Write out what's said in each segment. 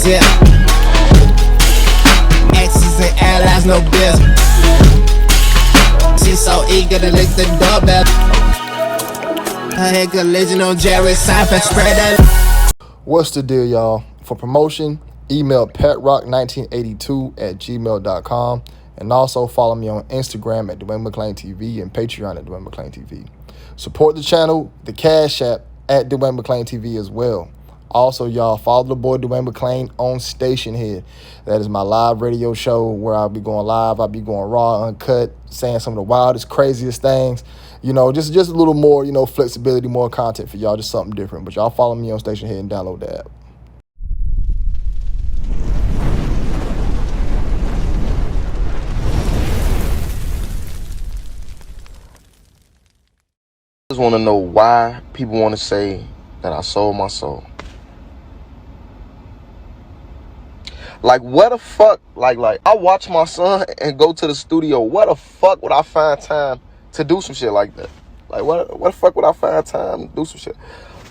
zip. Exes and allies, no bill. She's so eager to lick the doorbell. Her head collision on Jerry Seinfeld, spread that. What's the deal, y'all? For promotion, email petrock1982@gmail.com, and also follow me on Instagram at Dwayne McClain TV and Patreon at Dwayne McClain TV. Support the channel, the Cash App at Dwayne McClain TV as well. Also, y'all, follow the boy Dwayne McClain on Station Head. That is my live radio show where I'll be going live. I'll be going raw, uncut, saying some of the wildest, craziest things. You know, just a little more, flexibility, more content for y'all, just something different. But y'all follow me on Station Head and download the app. I just want to know why people want to say that I sold my soul. Like, what the fuck? Like, I watch my son and go to the studio. What the fuck would I find time to do some shit like that? Like, what the fuck would I find time to do some shit?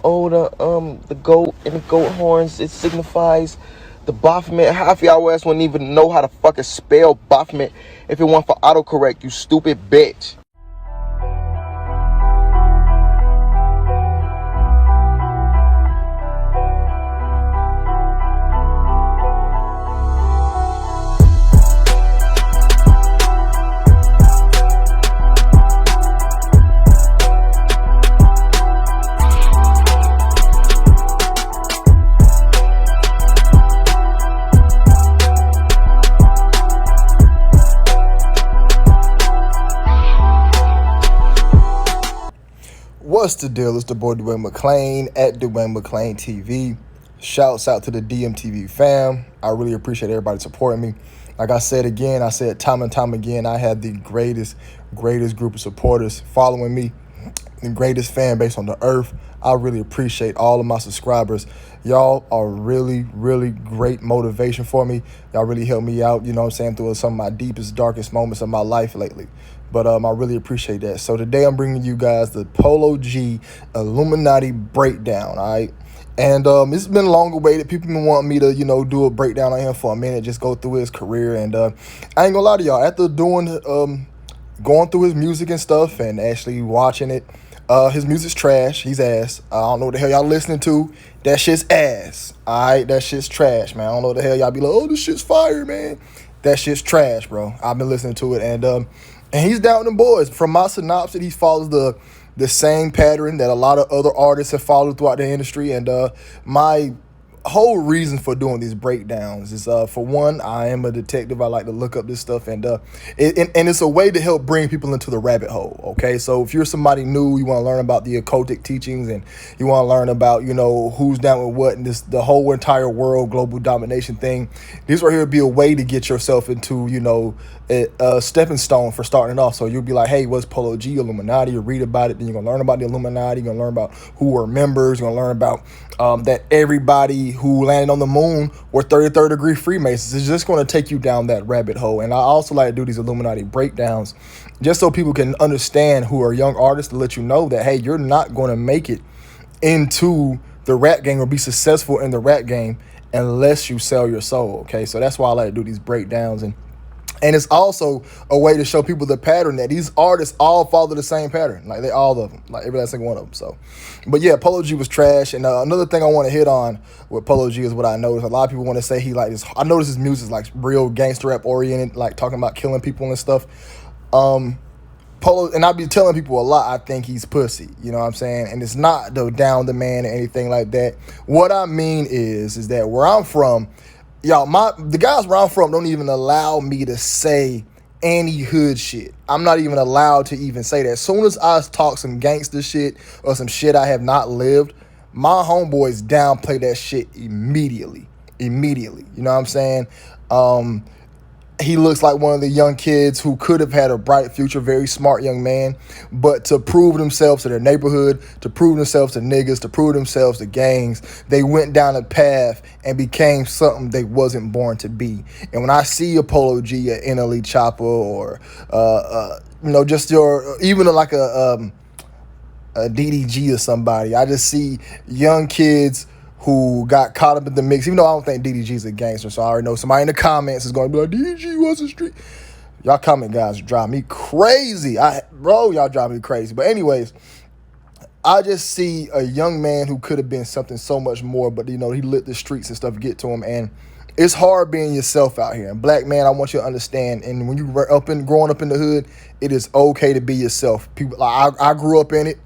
Oh, the goat and the goat horns, it signifies the Baphomet. Half of y'all ass wouldn't even know how to fucking spell Baphomet if it weren't for autocorrect, you stupid bitch. What's the deal? It's the boy Dwayne McClain at Dwayne McClain TV. Shouts out to the DMTV fam. I really appreciate everybody supporting me. Like I said time and time again, I have the greatest group of supporters following me, the greatest fan base on the earth. I really appreciate all of my subscribers. Y'all are really great motivation for me. Y'all really help me out, through some of my deepest, darkest moments of my life lately. But I really appreciate that. So today I'm bringing you guys the Polo G Illuminati breakdown, all right? And it's been long awaited. People been wanting me to, do a breakdown on him for a minute, just go through his career. And I ain't gonna lie to y'all, after going through his music and stuff and actually watching it, his music's trash. He's ass. I don't know what the hell y'all listening to. That shit's ass. All right, that shit's trash, man. I don't know what the hell y'all be like, oh, this shit's fire, man. That shit's trash, bro. I've been listening to it, and he's down them boys. From my synopsis, he follows the same pattern that a lot of other artists have followed throughout the industry. And my whole reason for doing these breakdowns is, for one, I am a detective. I like to look up this stuff, and it's a way to help bring people into the rabbit hole. Okay, so if you're somebody new, you want to learn about the occultic teachings, and you want to learn about who's down with what, and the whole entire world global domination thing. This right here would be a way to get yourself into a stepping stone for starting off. So you'll be like, hey, what's Polo G, Illuminati? You read about it, then you're gonna learn about the Illuminati. You're gonna learn about who are members. You're gonna learn about that everybody who landed on the moon were 33rd degree Freemasons. It's just going to take you down that rabbit hole. And I also like to do these Illuminati breakdowns just so people can understand, who are young artists, to let you know that, hey, you're not going to make it into the rap game or be successful in the rap game unless you sell your soul. Okay, so that's why I like to do these breakdowns. And it's also a way to show people the pattern that these artists all follow the same pattern. Like, they all of them, like every last single one of them. So, but yeah, Polo G was trash. And another thing I want to hit on with Polo G is what I noticed. A lot of people want to say he like this. I noticed his music is like real gangster rap oriented, like talking about killing people and stuff. Polo, and I be telling people a lot, I think he's pussy. You know what I'm saying? And it's not though down the man or anything like that. What I mean is that where I'm from, y'all, the guys where I'm from don't even allow me to say any hood shit. I'm not even allowed to even say that. As soon as I talk some gangster shit or some shit I have not lived, my homeboys downplay that shit immediately. You know what I'm saying? He looks like one of the young kids who could have had a bright future, very smart young man, but to prove themselves to their neighborhood, to prove themselves to niggas, to prove themselves to gangs, they went down a path and became something they wasn't born to be. And when I see a Polo G, an NLE Chopper, or just even like a DDG or somebody, I just see young kids who got caught up in the mix. Even though I don't think DDG's a gangster, so I already know somebody in the comments is going to be like, DDG was a street. Y'all comment guys drive me crazy. Y'all drive me crazy. But anyways, I just see a young man who could have been something so much more, but he let the streets and stuff get to him, and it's hard being yourself out here. And black man, I want you to understand. And when you growing up in the hood, it is okay to be yourself. People, like I grew up in it.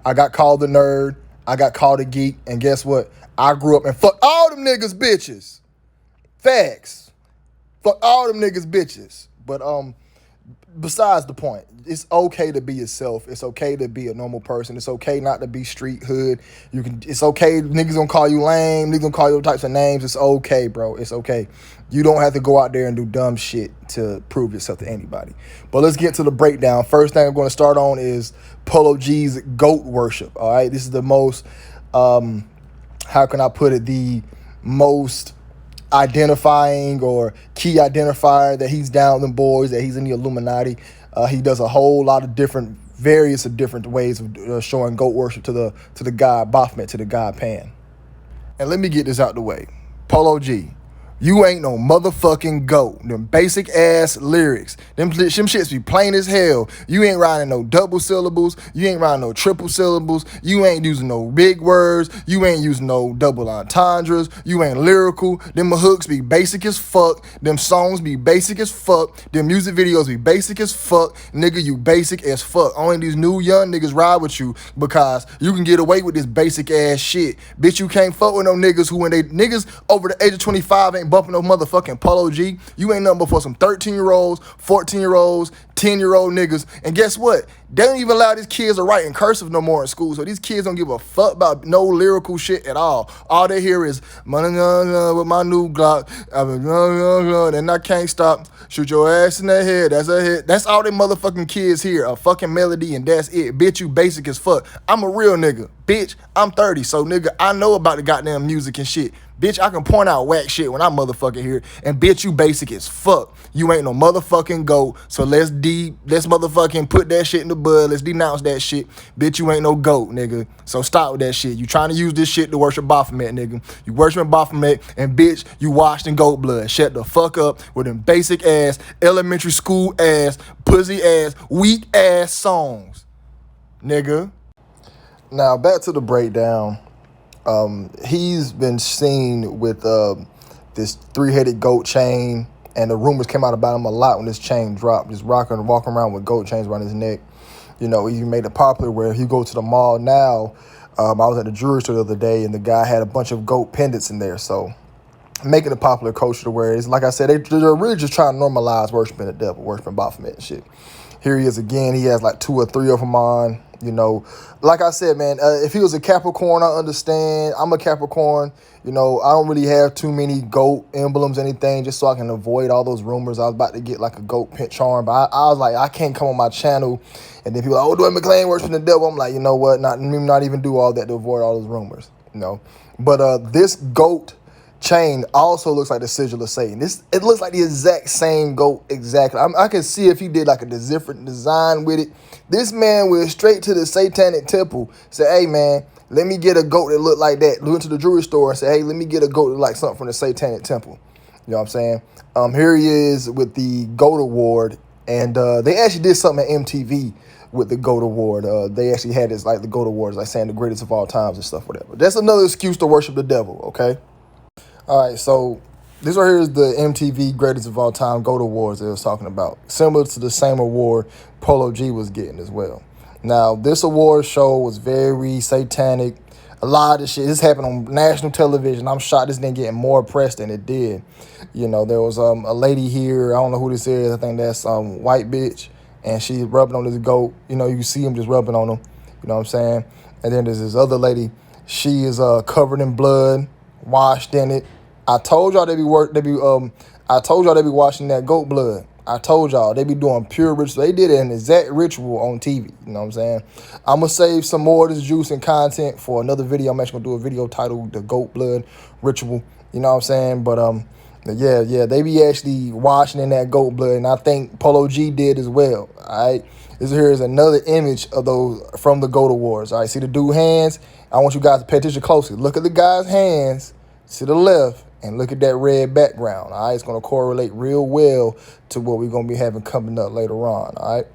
I got called a nerd. I got called a geek, and guess what? I grew up and fuck all them niggas bitches. Facts. Fuck all them niggas bitches. But besides the point, it's okay to be yourself. It's okay to be a normal person. It's okay not to be street hood. It's okay. Niggas gonna call you lame. Niggas gonna call you all types of names. It's okay, bro. It's okay. You don't have to go out there and do dumb shit to prove yourself to anybody. But let's get to the breakdown. First thing I'm going to start on is Polo G's goat worship. All right, this is the most, how can I put it, the most identifying or key identifier that he's down with them boys, that he's in the Illuminati. He does a whole lot of various different ways of showing goat worship to the god Baphomet, to the god Pan. And let me get this out the way. Polo G, you ain't no motherfucking goat. Them basic ass lyrics. Them shits be plain as hell. You ain't writing no double syllables. You ain't writing no triple syllables. You ain't using no big words. You ain't using no double entendres. You ain't lyrical. Them hooks be basic as fuck. Them songs be basic as fuck. Them music videos be basic as fuck. Nigga, you basic as fuck. Only these new young niggas ride with you because you can get away with this basic ass shit. Bitch, you can't fuck with no niggas who when they niggas over the age of 25 ain't bumping no motherfucking Polo G. You ain't nothing but for some 13-year-olds, 14-year-olds, 10-year-old niggas. And guess what? They don't even allow these kids to write in cursive no more in school. So these kids don't give a fuck about no lyrical shit at all. All they hear is with my new Glock, and I can't stop. Shoot your ass in the head. That's a hit. That's all they motherfucking kids hear. A fucking melody and that's it. Bitch, you basic as fuck. I'm a real nigga. Bitch, I'm 30. So nigga, I know about the goddamn music and shit. Bitch, I can point out whack shit when I motherfucking hear it. And bitch, you basic as fuck. You ain't no motherfucking goat. So let's motherfucking put that shit in the bud. Let's denounce that shit. Bitch, you ain't no goat, nigga. So stop with that shit. You trying to use this shit to worship Baphomet, nigga. You worshiping Baphomet, and bitch, you washed in goat blood. Shut the fuck up with them basic ass, elementary school ass, pussy ass, weak ass songs, nigga. Now back to the breakdown. He's been seen with this three-headed goat chain, and the rumors came out about him a lot when this chain dropped. Just walking around with goat chains around his neck. He made it popular where he go to the mall now. I was at the jewelry store the other day, and the guy had a bunch of goat pendants in there. So making a popular culture to where it's like I said, they're really just trying to normalize worshiping the devil, worshiping Baphomet and shit. Here he is again. He has like 2 or 3 of them on. Like I said, man, if he was a Capricorn, I understand. I'm a Capricorn. I don't really have too many goat emblems, anything, just so I can avoid all those rumors. I was about to get like a goat pin charm, but I was like, I can't come on my channel. And then people are like, oh, Dwayne McClain worshiping the devil. I'm like, you know what? Not even do all that to avoid all those rumors. But this goat chain also looks like the sigil of Satan. It looks like the exact same goat exactly. I can see if he did like a different design with it. This man went straight to the satanic temple, said, hey man, let me get a goat that look like that. Went to the jewelry store and said, hey, let me get a goat that look like something from the satanic temple. You know what I'm saying? Here he is with the GOAT Award, and they actually did something at MTV with the GOAT Award. They actually had this like the GOAT Awards, like saying the greatest of all times and stuff, whatever. That's another excuse to worship the devil, okay? All right, so this right here is the MTV Greatest of All Time GOAT Awards they was talking about. Similar to the same award Polo G was getting as well. Now, this award show was very satanic. A lot of this shit, this happened on national television. I'm shocked this didn't get more press than it did. There was a lady here, I don't know who this is, I think that's white bitch, and she rubbing on this goat. You see him just rubbing on him, you know what I'm saying? And then there's this other lady, she is covered in blood, washed in it. I told y'all they be washing that goat blood. I told y'all they be doing pure ritual. They did an exact ritual on TV. You know what I'm saying? I'm gonna save some more of this juice and content for another video. I'm actually gonna do a video titled "The Goat Blood Ritual." You know what I'm saying? But yeah, they be actually washing in that goat blood, and I think Polo G did as well. All right. This here is another image of those from the Goat Awards. All right, see the dude hands? I want you guys to pay attention closely. Look at the guy's hands to the left and look at that red background. All right, it's going to correlate real well to what we're going to be having coming up later on. All right.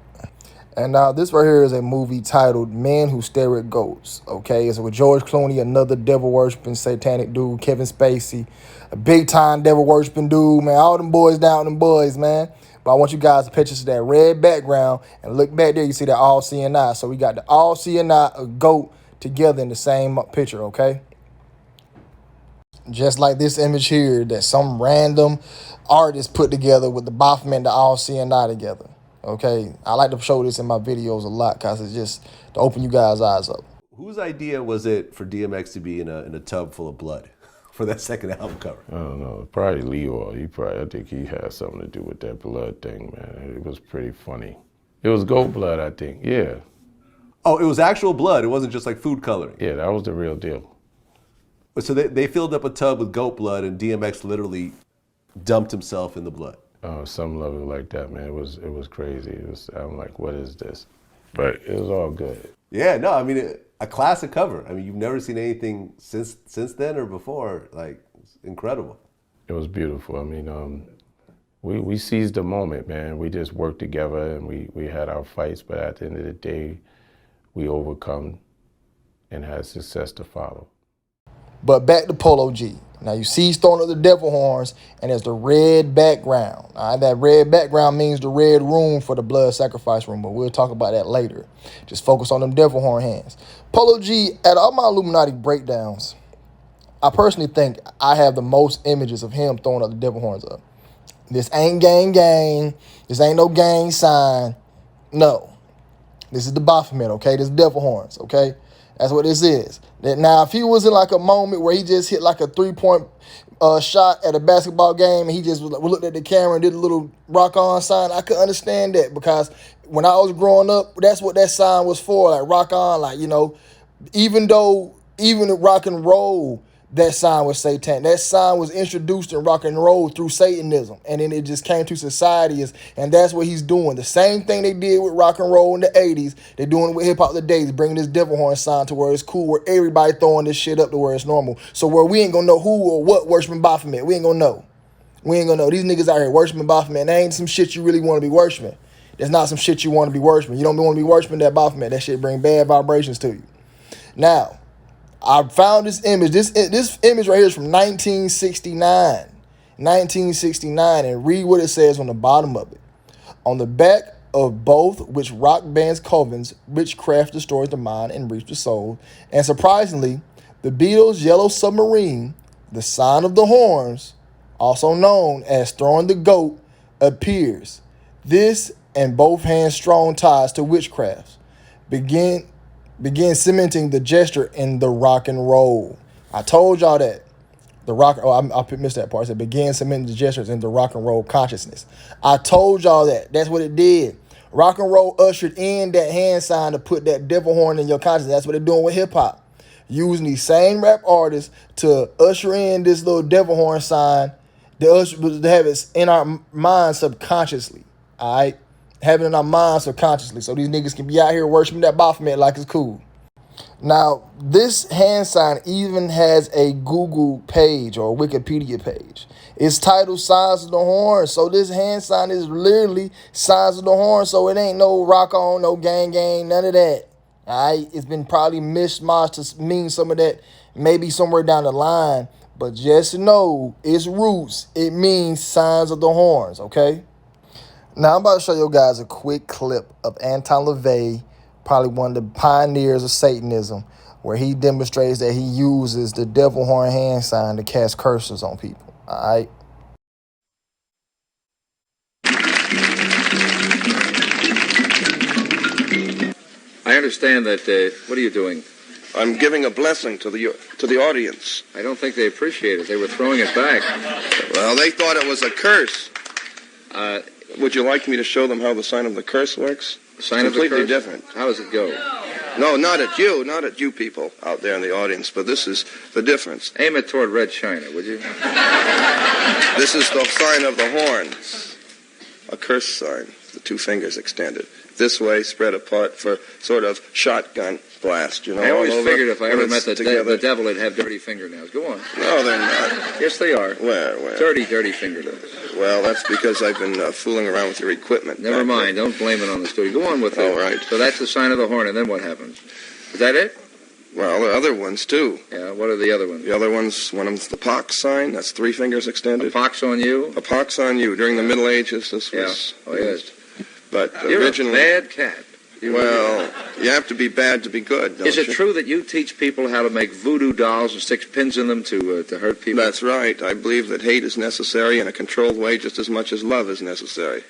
And now this right here is a movie titled Men Who Stare at Goats. Okay, it's with George Clooney, another devil-worshipping satanic dude, Kevin Spacey, a big-time devil-worshipping dude, man. All them boys down them boys, man. But I want you guys to picture that red background and look back there. You see that all-seeing eye. So we got the all-seeing eye, a goat together in the same picture, okay? Just like this image here that some random artist put together with the Baphomet and the all-seeing eye together. Okay, I like to show this in my videos a lot because it's just to open you guys' eyes up. Whose idea was it for DMX to be in a tub full of blood for that second album cover? I don't know, probably Leo. I think he had something to do with that blood thing, man. It was pretty funny. It was goat blood, I think, yeah. Oh, it was actual blood. It wasn't just like food coloring. Yeah, that was the real deal. So they filled up a tub with goat blood and DMX literally dumped himself in the blood. Some level like that, man. It was crazy. I'm like, what is this? But it was all good. Yeah, no, I mean, a classic cover. I mean, you've never seen anything since then or before. Like, it's incredible. It was beautiful. I mean, we seized the moment, man. We just worked together and we had our fights, but at the end of the day, we overcome and had success to follow. But back to Polo G. Now you see he's throwing up the devil horns and there's the red background. All right, that red background means the red room for the blood sacrifice room, but we'll talk about that later. Just focus on them devil horn hands. Polo G, at all my Illuminati breakdowns, I personally think I have the most images of him throwing up the devil horns up. This ain't gang. This ain't no gang sign. No. This is the Baphomet, okay? This is devil horns, okay? That's what this is. Now, if he was in like a moment where he just hit like a 3-point shot at a basketball game and he just looked at the camera and did a little rock on sign, I could understand that because when I was growing up, that's what that sign was for, like rock on, like, you know, even in rock and roll, that sign was satanic. That sign was introduced in rock and roll through Satanism, and then it just came to society, and that's what he's doing. The same thing they did with rock and roll in the 80s, they're doing it with hip-hop today, bringing this devil horn sign to where it's cool, where everybody throwing this shit up to where it's normal. So where we ain't gonna know who or what worshiping Baphomet. We ain't gonna know. These niggas out here worshiping Baphomet. That ain't some shit you really want to be worshiping. That's not some shit you want to be worshiping. You don't want to be worshiping that Baphomet. That shit bring bad vibrations to you. Now, I found this image. This image right here is from 1969. 1969, and read what it says on the bottom of it. On the back of both which rock bands covens, witchcraft destroys the mind and reaps the soul. And surprisingly, the Beatles' Yellow Submarine, the sign of the horns, also known as throwing the goat, appears. This and both hands strong ties to witchcraft begin cementing the gesture in the rock and roll. I told y'all that. I missed that part. I said begin cementing the gestures in the rock and roll consciousness. I told y'all that. That's what it did. Rock and roll ushered in that hand sign to put that devil horn in your consciousness. That's what they're doing with hip hop. Using these same rap artists to usher in this little devil horn sign to have it in our minds subconsciously. All right? Having it in our minds subconsciously, so these niggas can be out here worshiping that Baphomet like it's cool. Now, this hand sign even has a Google page or a Wikipedia page. It's titled Signs of the Horn. So this hand sign is literally Signs of the Horn. So it ain't no rock on, no gang, none of that. All right? It's been probably mishmashed to mean some of that maybe somewhere down the line. But just know its roots, it means Signs of the Horns, okay? Now, I'm about to show you guys a quick clip of Anton LaVey, probably one of the pioneers of Satanism, where he demonstrates that he uses the devil horn hand sign to cast curses on people. All right? I understand that, what are you doing? I'm giving a blessing to the audience. I don't think they appreciate it. They were throwing it back. Well, they thought it was a curse. Would you like me to show them how the sign of the curse works? Sign of the curse? Completely different. How does it go? No, not at you people out there in the audience, but this is the difference. Aim it toward Red China, would you? This is the sign of the horns, a curse sign. the 2 fingers extended. This way, spread apart for sort of shotgun blast, you know. I always all over, figured if I ever when met it's the devil, it'd have dirty fingernails. Go on. No, they're not. Yes, they are. Where? Dirty fingernails. Well, that's because I've been fooling around with your equipment. Never mind. Don't blame it on the studio. Go on with it. All right. So that's the sign of the horn, and then what happens? Is that it? Well, there are other ones, too. Yeah, what are the other ones? The other ones, one of them's the pox sign. That's 3 fingers extended. A pox on you? A pox on you. During the Middle Ages, this was yes. But You're originally... a bad cat. Well, you have to be bad to be good, don't you? Is it true that you teach people how to make voodoo dolls and stick pins in them to hurt people? That's right. I believe that hate is necessary in a controlled way just as much as love is necessary.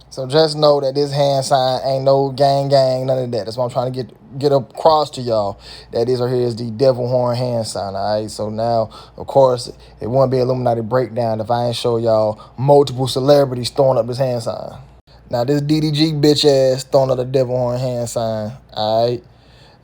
So just know that this hand sign ain't no gang, none of that. That's what I'm trying to get across to y'all. That this right here is the devil horn hand sign, all right? So now, of course, it wouldn't be Illuminati breakdown if I ain't show y'all multiple celebrities throwing up this hand sign. Now, this DDG bitch ass throwing up the devil horn hand sign, all right?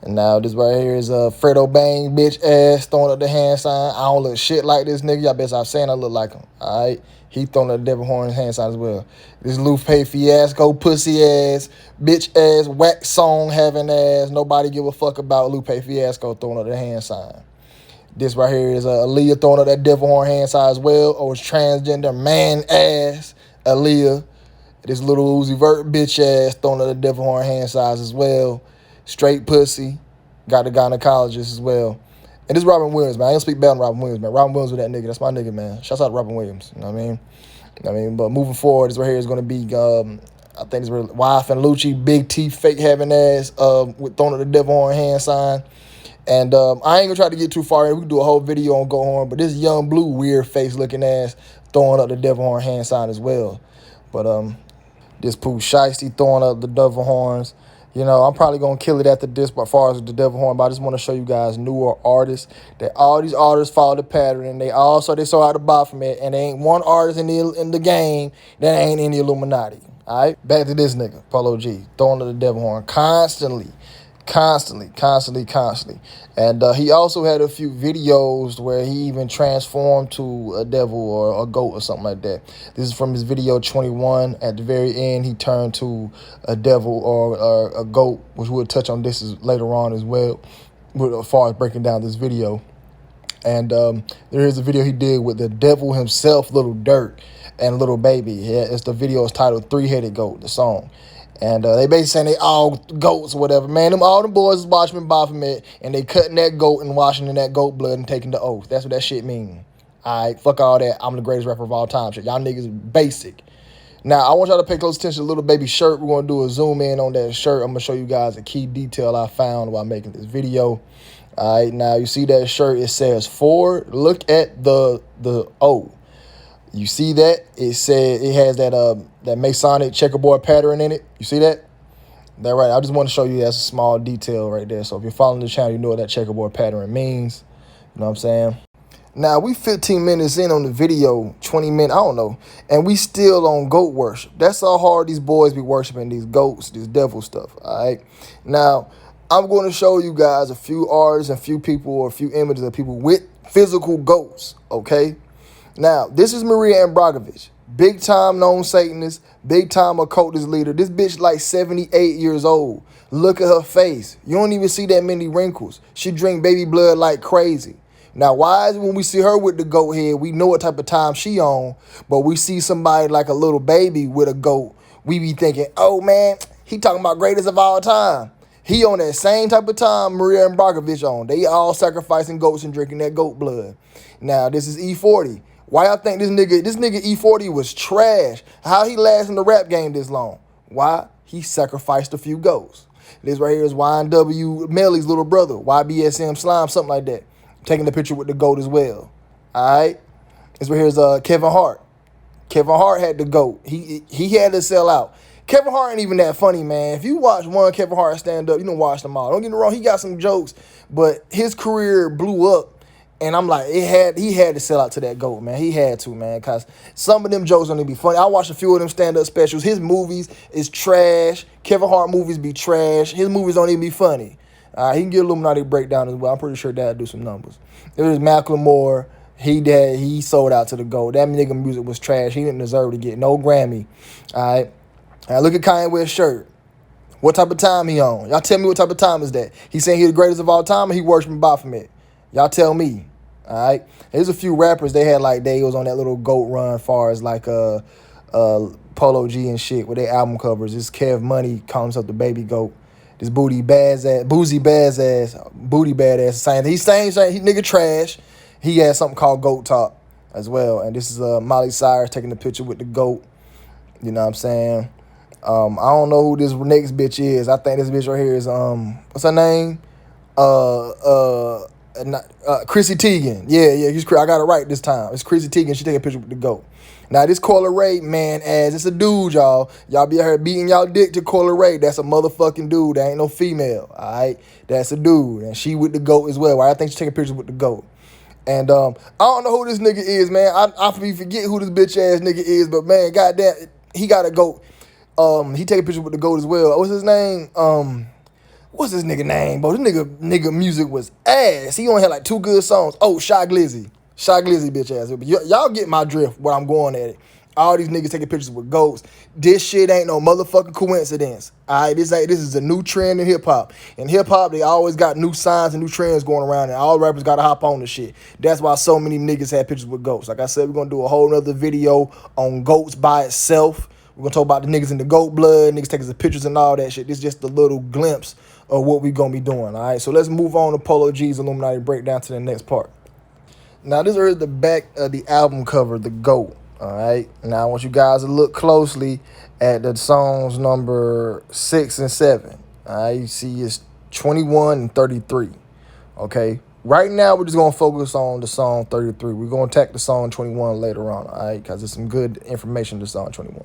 And now this right here is Fredo Bang bitch ass throwing up the hand sign. I don't look shit like this nigga. Y'all bet stop saying I look like him, all right? He throwing up the devil horn hand sign as well. This Lupe fiasco, pussy ass, bitch ass, wax song having ass. Nobody give a fuck about Lupe fiasco throwing up the hand sign. This right here is Aaliyah throwing up that devil horn hand sign as well. Or it's transgender man ass Aaliyah. This little Uzi Vert bitch ass throwing up the devil horn hand size as well. Straight pussy. Got the gynecologist as well. And this Robin Williams, man. I ain't speak bad on Robin Williams, man. Robin Williams with that nigga. That's my nigga, man. Shouts out to Robin Williams. You know what I mean? But moving forward, this right here is going to be, I think it's Wife and Lucci, big teeth, fake having ass, with throwing up the devil horn hand sign. And I ain't gonna try to get too far in. We can do a whole video on Go Horn, but this young blue weird face looking ass throwing up the devil horn hand sign as well. But this Pooh Shiesty throwing up the devil horns. You know, I'm probably going to kill it after this as far as the devil horn, but I just want to show you guys newer artists. That all these artists follow the pattern, and they saw how to buy from it, and there ain't one artist in the game that ain't in the Illuminati. All right? Back to this nigga, Polo G, throwing up the devil horn constantly. And he also had a few videos where he even transformed to a devil or a goat or something like that. This is from his video 21. At the very end, he turned to a devil or a goat, which we'll touch on this later on as well, as far as breaking down this video. And there is a video he did with the devil himself, Little Dirt, and Little Baby. Yeah, it's the video is titled Three-Headed Goat, the song. And they basically saying they all goats or whatever. Man, all them boys is watching me Baphomet, and they cutting that goat and washing in that goat blood and taking the oath. That's what that shit mean. All right, fuck all that. I'm the greatest rapper of all time. Shit, y'all niggas basic. Now, I want y'all to pay close attention to Little Baby shirt. We're going to do a zoom in on that shirt. I'm going to show you guys a key detail I found while making this video. All right, now you see that shirt. It says forward. Look at the O. You see that? It said it has that Masonic checkerboard pattern in it. You see that? That right. I just want to show you that's a small detail right there. So if you're following the channel, you know what that checkerboard pattern means. You know what I'm saying? Now, we 15 minutes in on the video, 20 minutes, I don't know. And we still on goat worship. That's how hard these boys be worshiping these goats, this devil stuff, all right? Now, I'm going to show you guys a few artists and a few people or a few images of people with physical goats, okay? Now, this is Maria Ambragovich, big-time known Satanist, big-time occultist leader. This bitch like 78 years old. Look at her face. You don't even see that many wrinkles. She drink baby blood like crazy. Now, why is it when we see her with the goat head, we know what type of time she on, but we see somebody like a little baby with a goat, we be thinking, oh, man, he talking about greatest of all time. He on that same type of time Maria Ambragovich on. They all sacrificing goats and drinking that goat blood. Now, this is E40. Why I think this nigga E40 was trash? How he last in the rap game this long? Why? He sacrificed a few goats. This right here is YNW Melly's little brother, YBSM Slime, something like that. Taking the picture with the goat as well. All right? This right here is Kevin Hart. Kevin Hart had the goat. He had to sell out. Kevin Hart ain't even that funny, man. If you watch one Kevin Hart stand up, you don't watch them all. Don't get me wrong, he got some jokes, but his career blew up. And I'm like, he had to sell out to that GOAT, man. He had to, man, because some of them jokes don't even be funny. I watched a few of them stand-up specials. His movies is trash. Kevin Hart movies be trash. His movies don't even be funny. He can get Illuminati breakdown as well. I'm pretty sure that'll do some numbers. There was Macklemore. He sold out to the GOAT. That nigga music was trash. He didn't deserve to get no Grammy. All right. And look at Kanye West's shirt. What type of time he on? Y'all tell me what type of time is that? He saying he the greatest of all time, or he worshiping Baphomet? Y'all tell me. All right. There's a few rappers they had like they was on that little GOAT run, far as like Polo G and shit with their album covers. This Kev Money calling himself the baby goat. This boozy badass. Saying he nigga trash. He had something called Goat Talk as well. And this is Miley Cyrus taking the picture with the goat. You know what I'm saying? I don't know who this next bitch is. I think this bitch right here is what's her name? Chrissy Teigen. Yeah, I got it right this time. It's Chrissy Teigen. She taking a picture with the goat. Now this Coyle Ray, man, it's a dude, y'all. Y'all be out here beating y'all dick to Coyle Ray. That's a motherfucking dude. That ain't no female. All right, that's a dude, and she with the goat as well. Right? I think she taking pictures with the goat. And I don't know who this nigga is, man. I forget who this bitch ass nigga is, but man, goddamn, he got a goat. He take a picture with the goat as well. What's his name? What's this nigga name, bro? This nigga music was ass. He only had like 2 good songs. Oh, Shy Glizzy. Shy Glizzy bitch ass. Y'all get my drift where I'm going at it. All these niggas taking pictures with goats. This shit ain't no motherfucking coincidence. Alright, this is a new trend in hip hop. In hip hop, they always got new signs and new trends going around, and all rappers gotta hop on the shit. That's why so many niggas had pictures with goats. Like I said, we're gonna do a whole nother video on goats by itself. We're gonna talk about the niggas in the goat blood, niggas taking the pictures and all that shit. This is just a little glimpse of what we gonna be doing. Alright, so let's move on to Polo G's Illuminati breakdown to the next part. Now this is the back of the album cover, the GOAT. Alright, now I want you guys to look closely at the songs number 6 and 7. Alright, you see it's 21 and 33. Okay, right now we're just gonna focus on the song 33. We're gonna attack the song 21 later on, alright, because there's some good information to song 21.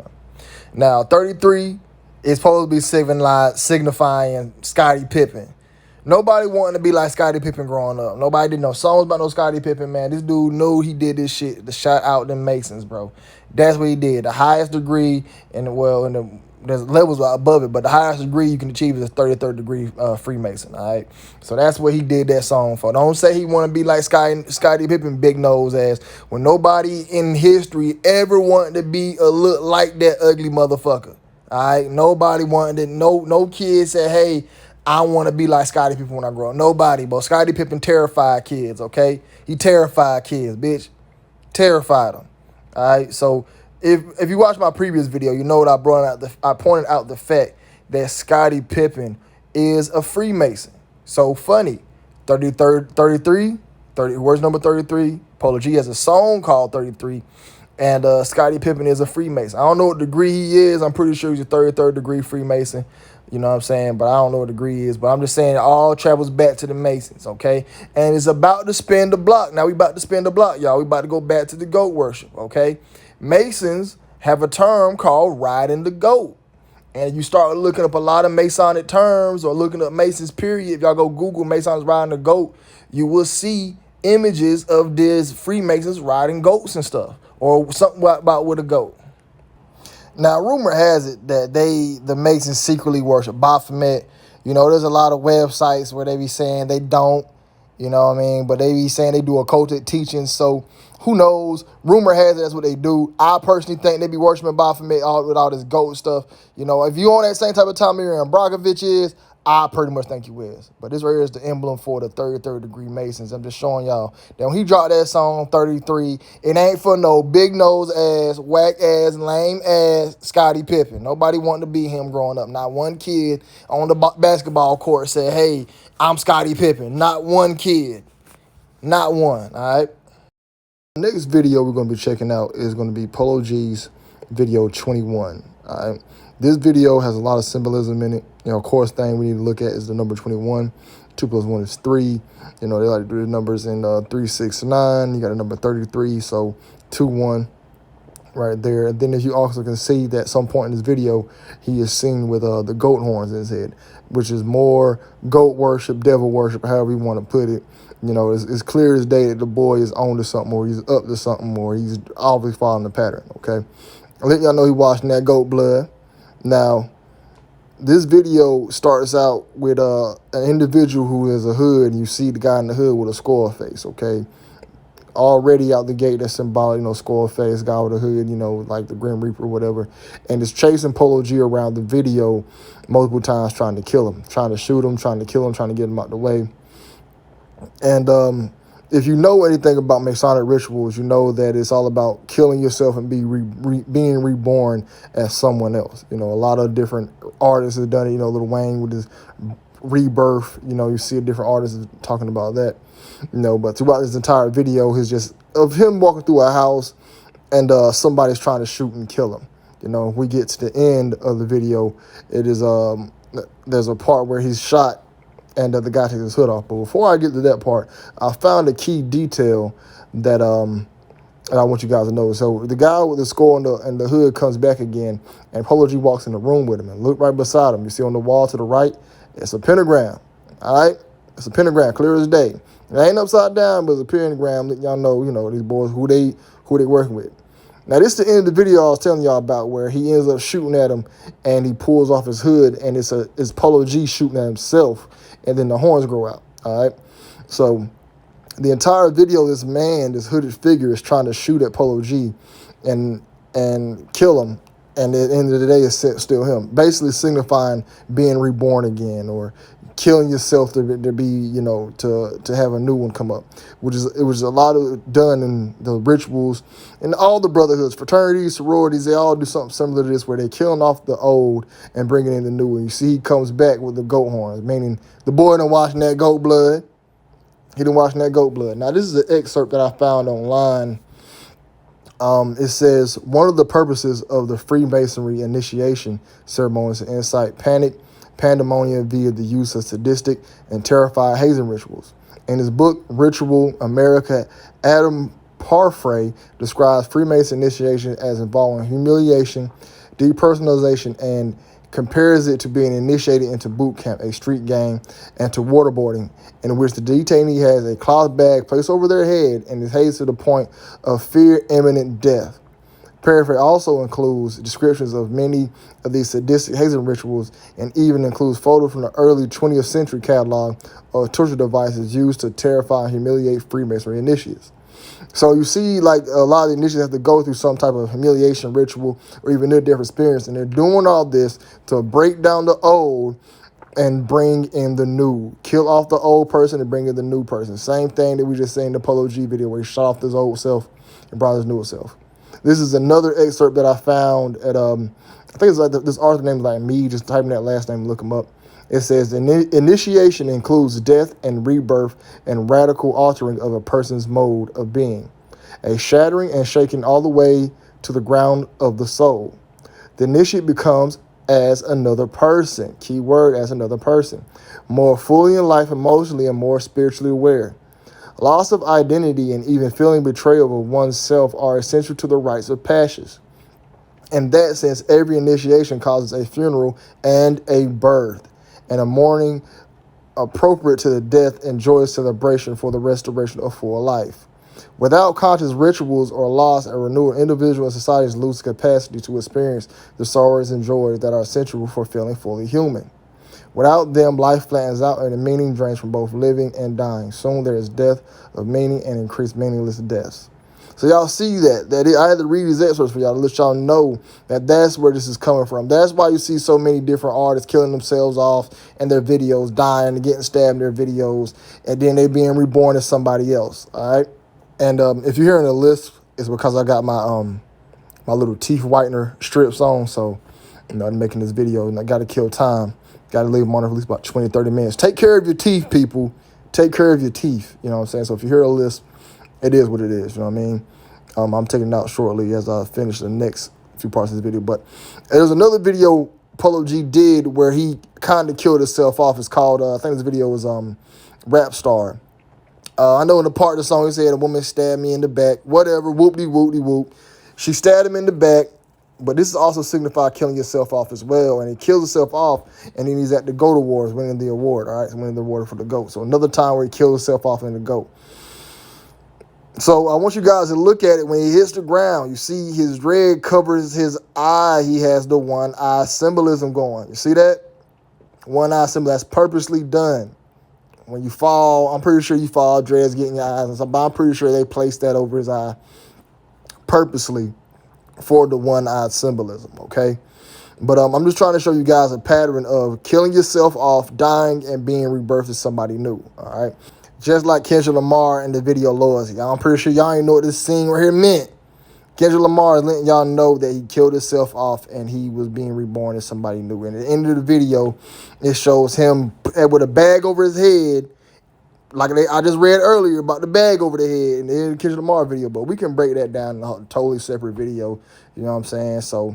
Now 33 is supposed to be signifying Scottie Pippen. Nobody wanted to be like Scottie Pippen growing up. Nobody did no songs about no Scottie Pippen, man. This dude knew he did this shit to shout out them Masons, bro. That's what he did. The highest degree, there's levels above it, but the highest degree you can achieve is a 33rd degree Freemason, all right? So that's what he did that song for. Don't say he want to be like Scottie Pippen, big nose ass, when nobody in history ever wanted to be a look like that ugly motherfucker, all right? Nobody wanted it. No kid said, hey, I want to be like Scottie Pippen when I grow up. Nobody, but Scottie Pippen terrified kids, okay? He terrified kids, bitch. Terrified them. All right, so if you watch my previous video, you know what I pointed out the fact that Scottie Pippen is a Freemason. So funny. 33, where's number 33? Polo G has a song called 33. And Scottie Pippen is a Freemason. I don't know what degree he is. I'm pretty sure he's a 33rd degree Freemason. You know what I'm saying? But I don't know what degree is. But I'm just saying it all travels back to the Masons, okay? And it's about to spin the block. Now we about to spin the block, y'all. We about to go back to the goat worship, okay? Masons have a term called riding the goat. And you start looking up a lot of Masonic terms or looking up Masons, period. If y'all go Google Masons riding the goat, you will see images of these Freemasons riding goats and stuff. Or something about with a goat. Now, rumor has it that the Masons secretly worship Baphomet. You know, there's a lot of websites where they be saying they don't, you know what I mean? But they be saying they do occultic teachings. So, who knows? Rumor has it that's what they do. I personally think they be worshiping Baphomet with all this goat stuff. You know, if you on that same type of time Miriam Brockovich is, I pretty much think you is. But this right here is the emblem for the 33rd degree Masons. I'm just showing y'all that when he dropped that song 33, it ain't for no big nose ass, whack ass, lame ass Scottie Pippen. Nobody wanted to be him growing up. Not one kid on the basketball court said, hey, I'm Scottie Pippen. Not one kid. Not one, all right? The next video we're going to be checking out is going to be Polo G's video 21, all right? This video has a lot of symbolism in it. You know, of course, thing we need to look at is the number 21. 2 plus 1 is 3. You know, they like to do the numbers in 3, 6, 9. You got a number 33, so 2, 1 right there. And then as you also can see that at some point in this video, he is seen with the goat horns in his head, which is more goat worship, devil worship, however you want to put it. You know, it's clear as day that the boy is on to something, or he's up to something, or he's obviously following the pattern, okay? I'll let y'all know he washing that goat blood. Now, this video starts out with an individual who is a hood, and you see the guy in the hood with a skull face, okay? already out the gate. That's symbolic, skull face, guy with a hood, like the Grim Reaper or whatever. And it's chasing Polo G around the video multiple times, trying to kill him, trying to shoot him, trying to kill him, trying to get him out the way. And if you know anything about Masonic rituals, you know that it's all about killing yourself and being reborn as someone else. A lot of different artists have done it. Lil Wayne with his Rebirth. You see different artists talking about that. But throughout this entire video is just of him walking through a house and somebody's trying to shoot and kill him. If we get to the end of the video, it is there's a part where he's shot and the guy takes his hood off. But before I get to that part, I found a key detail that I want you guys to know. So the guy with the skull and the hood comes back again, and Polo G walks in the room with him and look right beside him. You see on the wall to the right, it's a pentagram. All right, it's a pentagram, clear as day. It ain't upside down, but it's a pentagram. Let y'all know, these boys who they working with. Now, this is the end of the video I was telling y'all about, where he ends up shooting at him and he pulls off his hood, and it's Polo G shooting at himself, and then the horns grow out. All right. So the entire video, this hooded figure is trying to shoot at Polo G and kill him. And at the end of the day, it's still him, basically signifying being reborn again, or killing yourself to be, to have a new one come up, which is a lot of done in the rituals and all the brotherhoods, fraternities, sororities. They all do something similar to this, where they're killing off the old and bringing in the new one. You see, he comes back with the goat horns, meaning the boy done watching that goat blood. He done watching that goat blood. Now, this is an excerpt that I found online. It says, one of the purposes of the Freemasonry initiation ceremony is to incite panic, pandemonium via the use of sadistic and terrified hazing rituals. In his book, Ritual America, Adam Parfrey describes Freemason initiation as involving humiliation, depersonalization, and compares it to being initiated into boot camp, a street gang, and to waterboarding, in which the detainee has a cloth bag placed over their head and is hazed to the point of fear imminent death. Paraphrase also includes descriptions of many of these sadistic hazing rituals, and even includes photos from the early 20th century catalog of torture devices used to terrify and humiliate Freemasonry initiates. So you see, like, a lot of the initiates have to go through some type of humiliation ritual or even near-death experience, and they're doing all this to break down the old and bring in the new. Kill off the old person and bring in the new person. Same thing that we just seen in the Polo G video, where he shot off his old self and brought his new self. This is another excerpt that I found at, I think it's like this author name is like me, just type in that last name and look him up. It says, initiation includes death and rebirth and radical altering of a person's mode of being, a shattering and shaking all the way to the ground of the soul. The initiate becomes as another person, key word, as another person, more fully in life emotionally and more spiritually aware. Loss of identity and even feeling betrayal of oneself are essential to the rites of passage. In that sense, every initiation causes a funeral and a birth, and a mourning appropriate to the death and joyous celebration for the restoration of full life. Without conscious rituals or loss and renewal, individual and societies lose capacity to experience the sorrows and joys that are essential for feeling fully human. Without them, life flattens out and the meaning drains from both living and dying. Soon there is death of meaning and increased meaningless deaths. So y'all see that I had to read these excerpts for y'all to let y'all know that that's where this is coming from. That's why you see so many different artists killing themselves off in their videos, dying and getting stabbed in their videos, and then they being reborn as somebody else. All right. And if you're hearing a list, it's because I got my my little teeth whitener strips on. So, I'm making this video and I got to kill time. Got to leave them on for at least about 20, 30 minutes. Take care of your teeth, people. Take care of your teeth. You know what I'm saying? So if you hear a list, it is what it is. You know what I mean? I'm taking it out shortly as I finish the next few parts of this video. But there's another video Polo G did where he kind of killed himself off. It's called, I think this video was Rap Star. I know in the part of the song he said, a woman stabbed me in the back. Whatever, whoop-de-whoop-de-whoop. She stabbed him in the back. But this is also signify killing yourself off as well. And he kills himself off, and then he's at the GOAT Awards winning the award, all right? Winning the award for the GOAT. So another time where he killed himself off in the GOAT. So I want you guys to look at it. When he hits the ground, you see his dread covers his eye. He has the one eye symbolism going. You see that? One eye symbol. That's purposely done. When you fall, I'm pretty sure you fall, dreads get in your eyes and stuff, but I'm pretty sure they placed that over his eye purposely for the one-eyed symbolism, okay? But I'm just trying to show you guys a pattern of killing yourself off, dying, and being rebirthed as somebody new, all right? Just like Kendrick Lamar in the video Loyalty. I'm pretty sure y'all ain't know what this scene right here meant. Kendrick Lamar is letting y'all know that he killed himself off and he was being reborn as somebody new. And at the end of the video, it shows him with a bag over his head, like I just read earlier about the bag over the head in the Kendrick Lamar video, but we can break that down in a totally separate video, you know what I'm saying? So,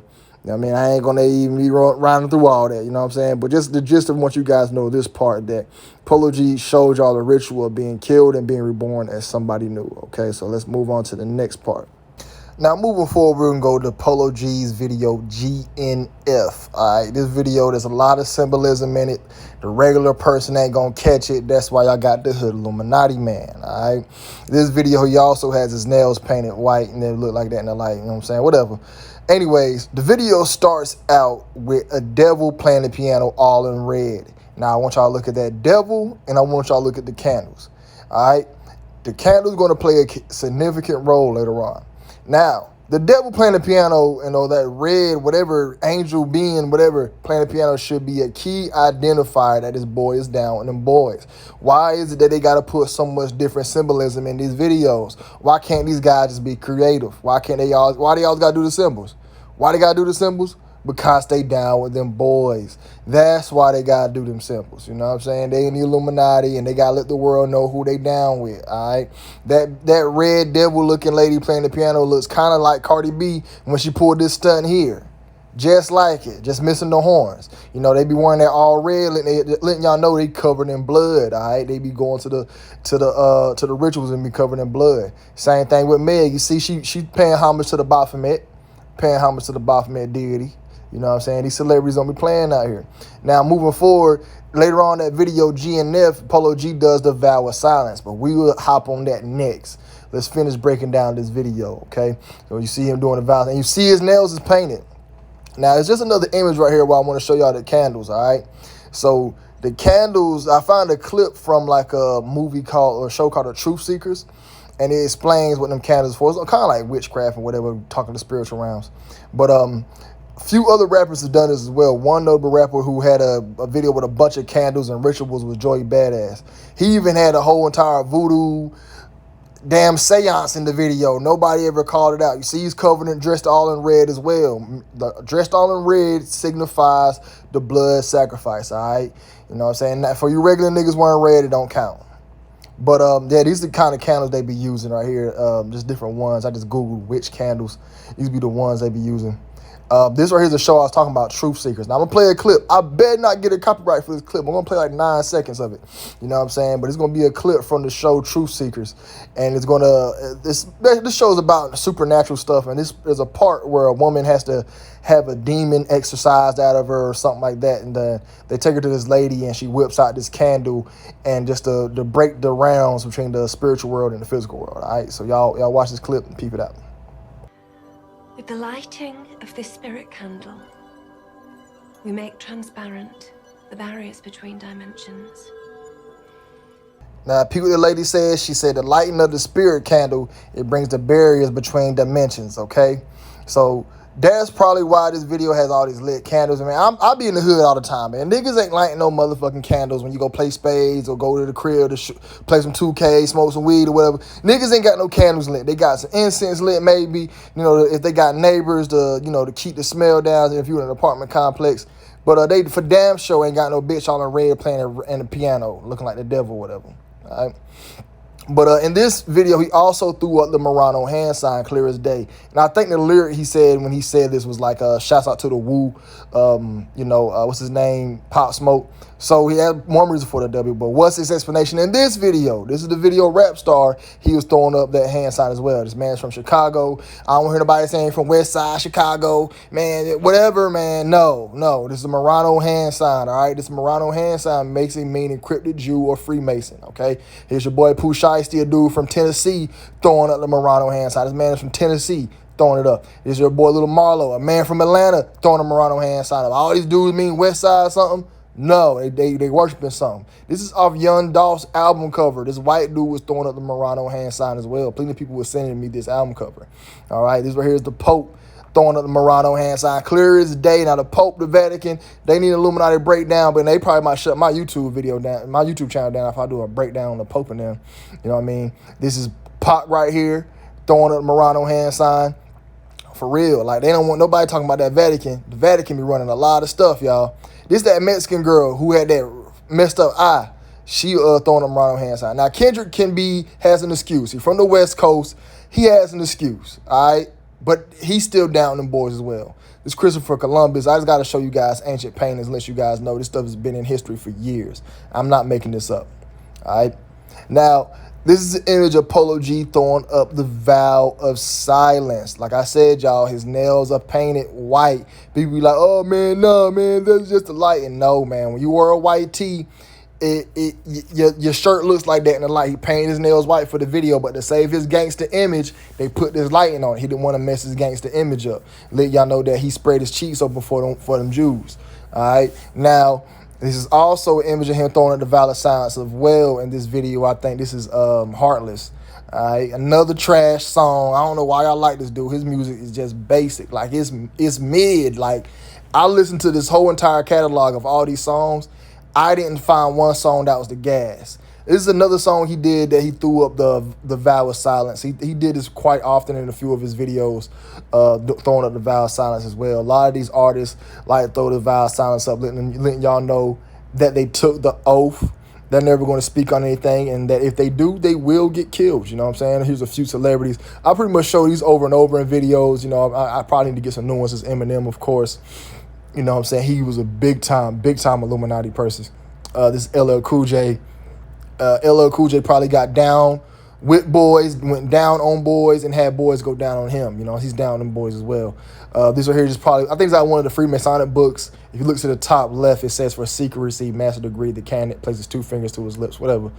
you know what I mean, I ain't going to even be running through all that, you know what I'm saying? But just the gist of what you guys know, this part that Polo G showed y'all the ritual of being killed and being reborn as somebody new, okay? So let's move on to the next part. Now, moving forward, we're going to go to Polo G's video, GNF. All right, this video, there's a lot of symbolism in it. The regular person ain't going to catch it. That's why y'all got the hood Illuminati man, all right? This video, he also has his nails painted white, and they look like that in the light, you know what I'm saying? Whatever. Anyways, the video starts out with a devil playing the piano all in red. Now, I want y'all to look at that devil, and I want y'all to look at the candles, all right? The candle's going to play a significant role later on. Now, the devil playing the piano, you know, that red, whatever, angel being, whatever, playing the piano should be a key identifier that this boy is down with them boys. Why is it that they got to put so much different symbolism in these videos? Why can't these guys just be creative? Why do they always got to do the symbols? Why they got to do the symbols? Because they down with them boys. That's why they got to do them symbols. You know what I'm saying? They in the Illuminati, and they got to let the world know who they down with, all right? That red devil-looking lady playing the piano looks kind of like Cardi B when she pulled this stunt here. Just like it, just missing the horns. You know, they be wearing that all red, letting y'all know they covered in blood, all right? They be going to the rituals and be covered in blood. Same thing with Meg. You see, she paying homage to the Baphomet, paying homage to the Baphomet deity. You know what I'm saying? These celebrities don't be playing out here. Now, moving forward, later on that video, GNF, Polo G does the vow of silence, but we will hop on that next. Let's finish breaking down this video, okay? So you see him doing the vow, and you see his nails is painted. Now, it's just another image right here where I want to show y'all the candles, all right? So the candles, I found a clip from like a movie or a show called The Truth Seekers, and it explains what them candles for. It's kind of like witchcraft and whatever, talking to spiritual realms. But few other rappers have done this as well. One notable rapper who had a video with a bunch of candles and rituals was Joey Badass. He even had a whole entire voodoo damn seance in the video. Nobody ever called it out. You see he's covered and dressed all in red as well. The dressed all in red signifies the blood sacrifice, all right? You know what I'm saying? For you regular niggas wearing red, it don't count. But yeah, these are the kind of candles they be using right here. Just different ones. I just Googled which candles. These be the ones they be using. This right here is a show I was talking about, Truth Seekers. Now, I'm going to play a clip. I better not get a copyright for this clip. I'm going to play like 9 seconds of it. You know what I'm saying? But it's going to be a clip from the show Truth Seekers. And it's going to, this show is about supernatural stuff. And there's a part where a woman has to have a demon exorcised out of her or something like that. And they take her to this lady and she whips out this candle and just to break the rounds between the spiritual world and the physical world. All right? So y'all watch this clip and peep it out. With the lighting of this spirit candle, we make transparent the barriers between dimensions. Now, peep what the lady says. She said the lighting of the spirit candle, it brings the barriers between dimensions, okay? So that's probably why this video has all these lit candles. I mean, I be in the hood all the time, man. Niggas ain't lighting no motherfucking candles when you go play spades or go to the crib to play some 2K, smoke some weed or whatever. Niggas ain't got no candles lit. They got some incense lit maybe, you know, if they got neighbors to, you know, to keep the smell down if you're in an apartment complex. But they for damn sure ain't got no bitch all in red playing in the piano looking like the devil or whatever, all right? But in this video, he also threw up the Murano hand sign, clear as day. And I think the lyric he said when he said this was like, shouts out to the Wu, you know, what's his name, Pop Smoke. So he had one reason for the W, but what's his explanation in this video? This is the video Rap Star. He was throwing up that hand sign as well. This man's from Chicago. I don't hear nobody saying from West Side Chicago. Man, whatever, man. No. This is a Murano hand sign, all right? This Murano hand sign makes it mean encrypted Jew or Freemason, okay? Here's your boy Pooh Shiesty, a dude from Tennessee, throwing up the Murano hand sign. This man is from Tennessee, throwing it up. Here's your boy Little Marlo, a man from Atlanta, throwing a Murano hand sign up. All these dudes mean West Side something? No, they worshiping something. This is off Young Dolph's album cover. This white dude was throwing up the Murano hand sign as well. Plenty of people were sending me this album cover. All right, this right here is the Pope throwing up the Murano hand sign. Clear as day. Now the Pope, the Vatican, they need Illuminati breakdown, but they probably might shut my YouTube video down, my YouTube channel down if I do a breakdown on the Pope and them. You know what I mean? This is Pac right here throwing up the Murano hand sign. For real, like they don't want nobody talking about that Vatican. The Vatican be running a lot of stuff, y'all. This that Mexican girl who had that messed up eye. She throwing them Murano hand sign. Now Kendrick has an excuse. He's from the West Coast. He has an excuse, all right? But he's still down them boys as well. This Christopher Columbus. I just got to show you guys ancient paintings, let you guys know this stuff has been in history for years. I'm not making this up, all right? Now, this is an image of Polo G throwing up the vow of silence. Like I said, y'all, his nails are painted white. People be like, oh, man, no, man, that's just a light. And no, man, when you wear a white tee, your shirt looks like that in the light. He painted his nails white for the video, but to save his gangster image, they put this lighting on it. He didn't want to mess his gangster image up. Let y'all know that he sprayed his cheeks open for them Jews. All right? Now, this is also an image of him throwing up the vow of silence as well in this video. I think this is Heartless. All right, another trash song. I don't know why y'all like this dude. His music is just basic. Like, it's mid. Like, I listened to this whole entire catalog of all these songs. I didn't find one song that was the gas. This is another song he did that he threw up the vow of silence. He did this quite often in a few of his videos, throwing up the vow of silence as well. A lot of these artists like to throw the vow of silence up, letting y'all know that they took the oath. They're never going to speak on anything, and that if they do, they will get killed. You know what I'm saying? Here's a few celebrities. I pretty much show these over and over in videos. You know, I probably need to get some nuances. Eminem, of course. You know what I'm saying? He was a big time Illuminati person. This LL Cool J. LL Cool J probably got down with boys, went down on boys, and had boys go down on him. You know, he's down on them boys as well. This right here is probably, I think it's like one of the Freemasonic books. If you look to the top left, it says for secrecy, master degree, the candidate places 2 fingers to his lips, whatever.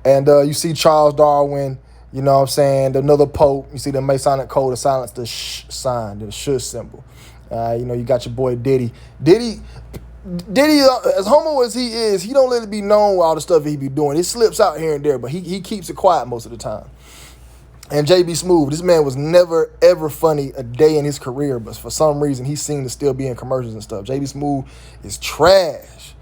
And you see Charles Darwin, you know what I'm saying, another Pope. You see the Masonic code of silence, the sh sign, the shush symbol. You know, you got your boy Diddy. Diddy, as homo as he is, he don't let it be known all the stuff he be doing. It slips out here and there, but he keeps it quiet most of the time. And JB Smooth, this man was never, ever funny a day in his career, but for some reason, he seemed to still be in commercials and stuff. JB Smooth is trash.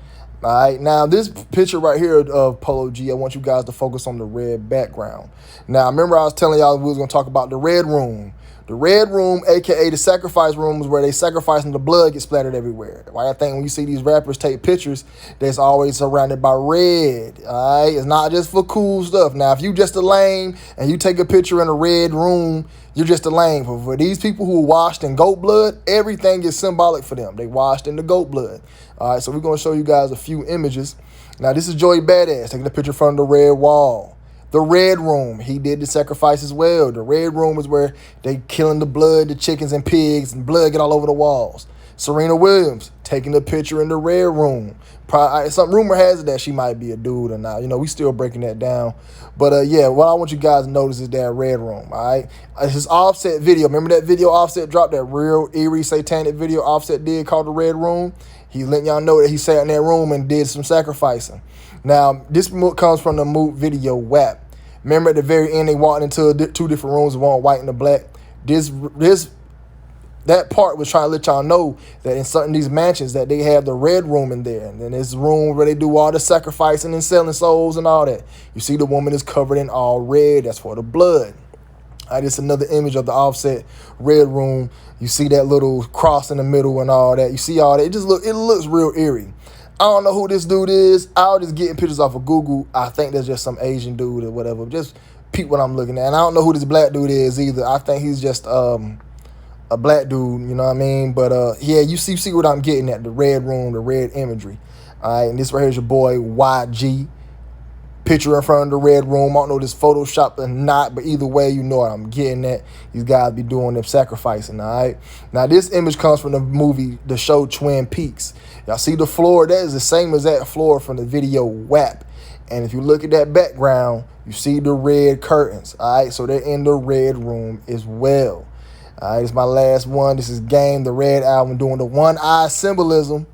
All right, now this picture right here of Polo G, I want you guys to focus on the red background. Now, remember I was telling y'all we was going to talk about the Red Room. The Red Room, a.k.a. the sacrifice room, is where they sacrifice and the blood gets splattered everywhere. Why I think when you see these rappers take pictures, that's always surrounded by red, all right? It's not just for cool stuff. Now, if you just a lame and you take a picture in a red room, you're just a lame. But for these people who are washed in goat blood, everything is symbolic for them. They washed in the goat blood. All right, so we're going to show you guys a few images. Now, this is Joey Badass taking a picture from the red wall. The Red Room, he did the sacrifice as well. The Red Room is where they killing the blood, the chickens and pigs, and blood get all over the walls. Serena Williams taking a picture in the Red Room. Some rumor has it that she might be a dude or not. You know, we still breaking that down. But yeah, what I want you guys to notice is that Red Room, all right? His Offset video, remember that video Offset dropped, that real eerie satanic video Offset did called the Red Room? He's letting y'all know that he sat in that room and did some sacrificing. Now, this comes from the Moot video WAP. Remember at the very end, they walked into 2 different rooms, one white and the black. That part was trying to let y'all know that in certain these mansions that they have the Red Room in there. And then this room where they do all the sacrificing and selling souls and all that. You see the woman is covered in all red. That's for the blood. All right, it's another image of the Offset Red Room. You see that little cross in the middle and all that. You see all that. It looks real eerie. I don't know who this dude is. I was just getting pictures off of Google. I think there's just some Asian dude or whatever. Just peep what I'm looking at. And I don't know who this black dude is either. I think he's just a black dude, you know what I mean? But yeah, you see what I'm getting at. The Red Room, the red imagery. All right, and this right here is your boy YG. Picture in front of the Red Room. I don't know if this Photoshop or not, but either way, you know what I'm getting at. These guys be doing them sacrificing, all right? Now, this image comes from the show Twin Peaks. Y'all see the floor? That is the same as that floor from the video WAP. And if you look at that background, you see the red curtains, all right? So they're in the Red Room as well. All right, it's my last one. This is Game, the Red Album, doing the one-eye symbolism.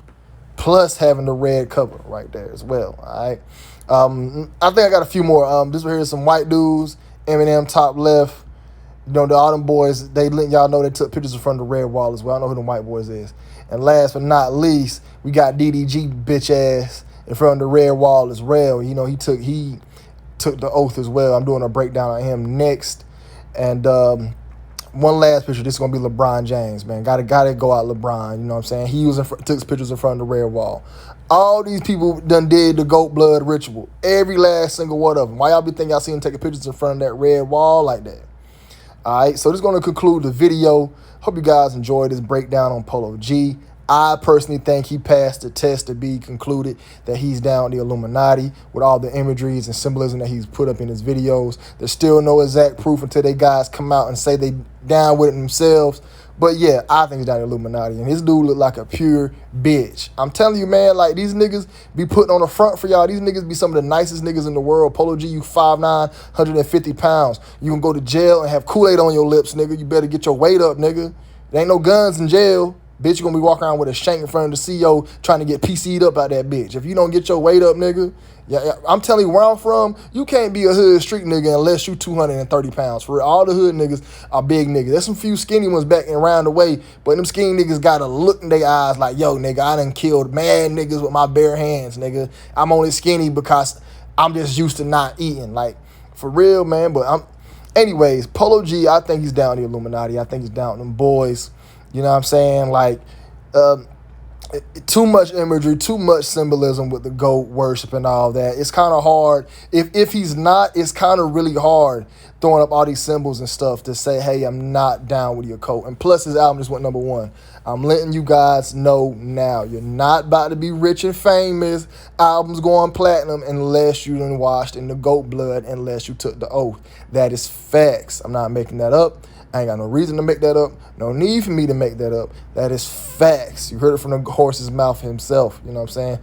plus having the red cover right there as well. All right. I think I got a few more. This right here is some white dudes. Eminem top left. You know, all them boys, they let y'all know they took pictures in front of the red wall as well. I know who them white boys is. And last but not least, we got DDG bitch ass in front of the red wall as well. You know, he took the oath as well. I'm doing a breakdown on him next. And one last picture. This is gonna be LeBron James, man. Gotta go out LeBron. You know what I'm saying? He was took pictures in front of the red wall. All these people done did the goat blood ritual. Every last single one of them. Why y'all be thinking y'all see him taking pictures in front of that red wall like that? All right, so this is going to conclude the video. Hope you guys enjoyed this breakdown on Polo G. I personally think he passed the test to be concluded that he's down the Illuminati with all the imageries and symbolism that he's put up in his videos. There's still no exact proof until they guys come out and say they down with it themselves. But yeah, I think he's down the Illuminati. And this dude look like a pure bitch. I'm telling you, man, like these niggas be putting on the front for y'all. These niggas be some of the nicest niggas in the world. Polo G, you 5'9", 150 pounds. You can go to jail and have Kool-Aid on your lips, nigga. You better get your weight up, nigga. There ain't no guns in jail. Bitch, you gonna be walking around with a shank in front of the CEO trying to get PC'd up out that bitch. If you don't get your weight up, nigga, yeah, I'm telling you where I'm from, you can't be a hood street nigga unless you 230 pounds. For real, all the hood niggas are big niggas. There's some few skinny ones back and around the way, but them skinny niggas got a look in their eyes like, yo, nigga, I done killed mad niggas with my bare hands, nigga. I'm only skinny because I'm just used to not eating. Like, for real, man, but anyways, Polo G, I think he's down the Illuminati. I think he's down them boys. You know what I'm saying? Like, too much imagery, too much symbolism with the goat worship and all that. It's kind of hard. If he's not, it's kind of really hard throwing up all these symbols and stuff to say, hey, I'm not down with your cult. And plus, his album just went #1. I'm letting you guys know now. You're not about to be rich and famous. Albums going platinum unless you done washed in the goat blood, unless you took the oath. That is facts. I'm not making that up. I ain't got no reason to make that up. No need for me to make that up. That is facts. You heard it from the horse's mouth himself. You know what I'm saying?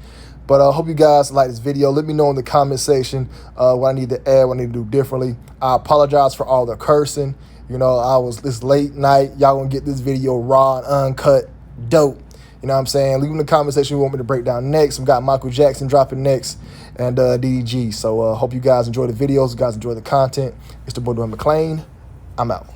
But I hope you guys like this video. Let me know in the comment section what I need to add, what I need to do differently. I apologize for all the cursing. You know, this late night. Y'all gonna get this video raw and uncut, dope. You know what I'm saying? Leave in the comment section who you want me to break down next. We got Michael Jackson dropping next and DDG. So hope you guys enjoy the videos. You guys enjoy the content. It's the boy Dwayne McClain. I'm out.